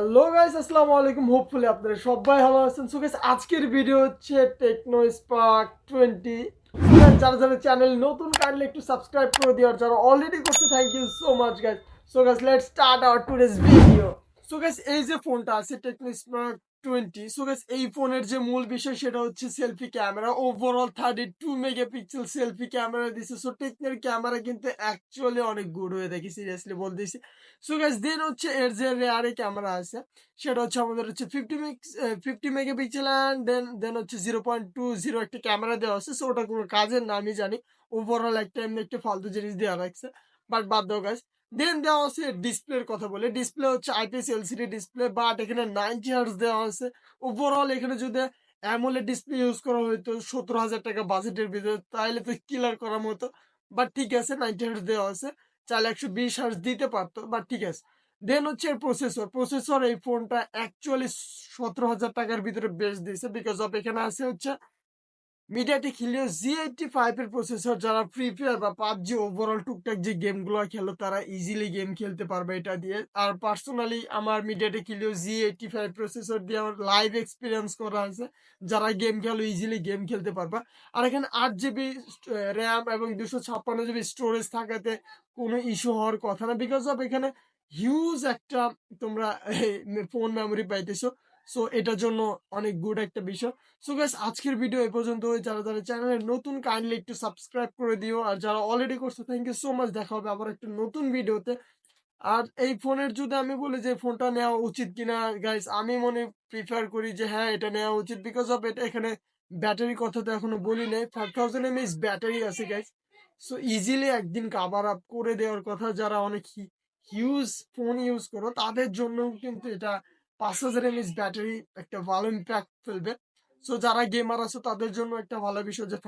Hello guys, আসসালামু আলাইকুম। Hopefully আপনারা সবাই ভালো আছেন। সো গাইস, আজকের ভিডিও হচ্ছে টেকনো স্পার্ক 20। যারা যারা চ্যানেল নতুন কাইন্ডলি একটু সাবস্ক্রাইব করে দিও, আর যারা অলরেডি করছে thank you so much guys. So guys, let's start our today's video. So guys, এই যে ফোনটা আছে টেকনো স্পার্ক 20। সো গাইস, এই ফোনের যে মূল বিষয় সেটা হচ্ছে selfie camera. Overall 32 megapixel selfie camera দিছে। সো টেকনোর ক্যামেরা কিন্তু অ্যাকচুয়ালি অনেক গুড হয়ে দেখি, সিরিয়াসলি বলতেছি। সো গাইস, দেন হচ্ছে এর যে রেয়ারে ক্যামেরা আছে সেটা হচ্ছে আমাদের হচ্ছে 50 মেগাপিক্সেল, অ্যান্ড দেন হচ্ছে 0.20 একটা ক্যামেরা দেওয়া আছে। সো ওটা কোনো কাজের না আমি জানি, ওভারঅল একটা এমনি একটা ফালতু জিনিস দেওয়া রাখছে, বাট বাদ দাও গাইস। দেন দেওয়া আছে ডিসপ্লের কথা বলে, ডিসপ্লে হচ্ছে আইপিএস এলসিডি ডিসপ্লে, বাট এখানে 90 হার্টজ দেওয়া আছে। ওভারঅল এখানে যদি অ্যামোলেড ডিসপ্লে ইউজ করা হইতো 17,000 টাকা বাজেটের ভিতরে, তাহলে তো কিলার করার মতো। বাট ঠিক আছে, 90 হার্টজ দেওয়া আছে, চাইলে 120 হার্টজ দিতে পারতো, বাট ঠিক আছে। দেন হচ্ছে প্রসেসর এই ফোনটা অ্যাকচুয়ালি 17,000 টাকার ভিতরে বেস্ট দিয়েছে, বিকজ অফ এখানে আছে হচ্ছে মিডিয়াটেক হিলিও জি85 এর প্রসেসর। যারা ফ্রি ফায়ার বা পাবজি ওভারঅল টুকটাক যে গেমগুলো খেলো তারা ইজিলি গেম খেলতে পারবে এটা দিয়ে। আর পার্সোনালি আমার মিডিয়াটেক হিলিও জি85 প্রসেসর দিয়ে আমার লাইভ এক্সপিরিয়েন্স করা আছে। যারা গেম খেলো ইজিলি গেম খেলতে পারবা। আর এখানে 8 জিবি র্যাম এবং 256 জিবি স্টোরেজ থাকাতে কোনো ইস্যু হওয়ার কথা না, বিকজ অফ এখানে হিউজ একটা তোমরা ফোন মেমোরি পাইতেছো। সো এটার জন্য অনেক গুড একটা বিষয়। সো গাইস, আজকের ভিডিও এই পর্যন্ত। যারা যারা চ্যানেলে নতুন কাইন্ডলি একটু সাবস্ক্রাইব করে দিও, আর যারা অলরেডি করছো থ্যাংক ইউ সো মাচ। দেখা হবে আবার একটা নতুন ভিডিওতে। আর এই ফোনের যদি আমি বলি যে ফোনটা নেওয়া উচিত কিনা গাইস, আমি মনে প্রিফার করি যে হ্যাঁ, এটা নেওয়া উচিত, বিকজ অফ এটা এখানে ব্যাটারি কথা তো এখনো বলি নাই। 5000 mAh ব্যাটারি আছে গাইস। সো ইজিলি একদিন কাভার আপ করে দেওয়ার কথা। যারা অনেক হিউজ ফোন ইউজ করো তাদের জন্য কিন্তু এটা 5000 mAh ব্যাটারি একটা ভালো ইম্প্যাক্ট ফেলবে। সো যারা গেমার আছে তাদের জন্য একটা ভালো বিষয় যে